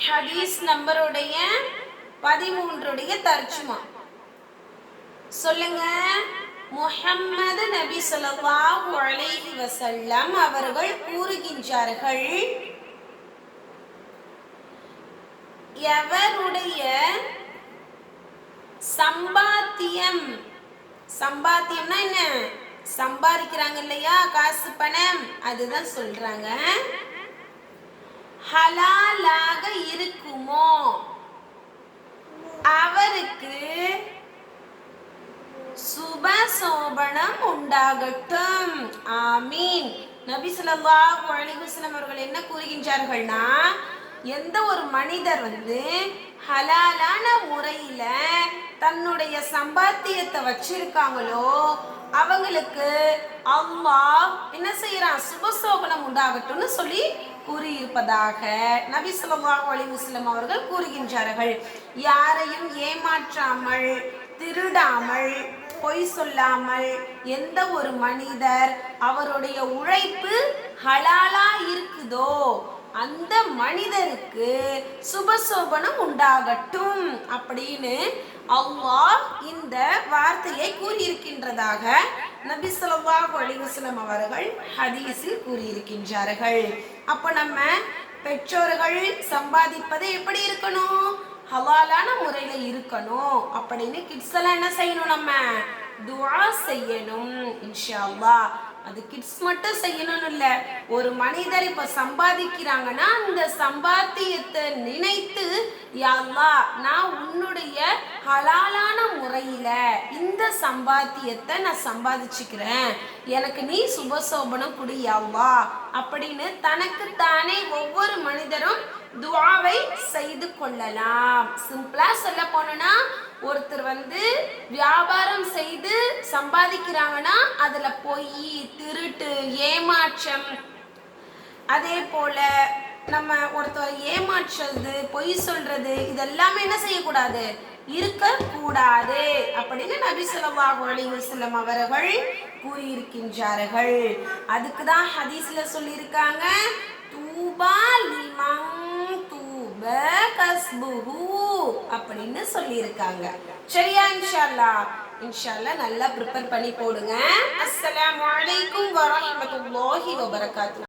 ஹதீஸ் நம்பருடைய 13 தர்ஜுமா சொல்லுங்க. முஹம்மது நபி ஸல்லல்லாஹு அலைஹி வஸல்லம் அவர்கள் கூறுகின்றார்கள், எவருடைய சம்பாத்தியம், சம்பாத்தியம்னா என்ன? சம்பாதிக்கிறாங்க இல்லையா, காசு பணம், அதுதான் சொல்றாங்க. ஹலாலாக இருக்குமோ அவருக்கு சுபசோபனம் உண்டாகட்டும். ஆமீன். நபி ஸல்லல்லாஹு அலைஹி வஸல்லம் அவர்கள் என்ன கூறுகின்றார்கள்னா, எந்த ஒரு மனிதர் ஹலாலான முறையில தன்னுடைய சம்பாத்தியத்தை வச்சிருக்காங்களோ அவங்களுக்கு அல்லாஹ் என்ன செய்யறான்? சுபசோபனம் உண்டாகட்டும்னு சொல்லி கூறியிருப்பதாக நபி ஸல்லல்லாஹு அலைஹி வஸல்லம் அவர்கள் கூறுகின்றார்கள். யாரையும் ஏமாற்றாமல், திருடாமல், பொய் சொல்லாமல் எந்த ஒரு மனிதர் அவருடைய உழைப்பு ஹலாலா இருக்குதோ அந்த மனிதருக்கு சுபசோபனம் உண்டாகட்டும் அப்படின்னு அல்லாஹ் இந்த வார்த்தையை கூறியிருக்கின்றதாக நபி ஸல்லல்லாஹு அலைஹி வஸல்லம் அவர்கள் ஹதீஸில் கூறியிருக்கின்றார்கள். அப்போ நம்ம பெற்றோர்கள் சம்பாதிப்பது எப்படி இருக்கணும்? ஹலாலான முறையில இருக்கணும் அப்படின்னு கிட்ஸ் எல்லாம் என்ன செய்யணும்? நம்ம துஆ செய்யணும் இன்ஷா அல்லாஹ். அது கிட்ஸ் மட்டும் செய்யணும்னு இல்லை, ஒரு மனிதர் இப்ப சம்பாதிக்கிறாங்கன்னா அந்த சம்பாத்தியத்தை நினைத்து, யா அல்லாஹ் நான் உன்னுடைய ஹலாலான முறையில இந்த சம்பாத்தியத்தை நான் சம்பாதிச்சுக்கிறேன், எனக்கு நீ சுபசோபனம் குடி யா அல்லாஹ் அப்படின்னு தனக்கு தானே ஒவ்வொரு மனிதரும் துஆவை செய்து கொள்ளலாம். சிம்பிளா சொல்ல போனோம்னா, ஒருத்தர் வியாபாரம் செய்து சம்பாதிக்கிறாங்கன்னா அதுல பொய், திருட்டு, ஏமாற்றம், அதே போல நம்ம ஒருத்தர் ஏமாற்றுறது, பொய் சொல்றது, இதெல்லாமே என்ன செய்யக்கூடாது? இருக்கக்கூடாது அப்படின்னு நபி ஸல்லல்லாஹு அலைஹி வஸல்லம் அவர்கள் கூறியிருக்கின்றார்கள். அதுக்கு தான் ஹதீஸ்ல சொல்லியிருக்காங்க, தூபா லிமன் தூப கஸ்புஹு அப்படின்னு சொல்லியிருக்காங்க. சரியா? இன்ஷா அல்லாஹ், இன்ஷா அல்லாஹ் நல்லா ப்ரிப்பேர் பண்ணி போடுங்க. அஸ்ஸலாமு அலைக்கும் வரஹ்மத்துல்லாஹி வபரகாத்துஹு.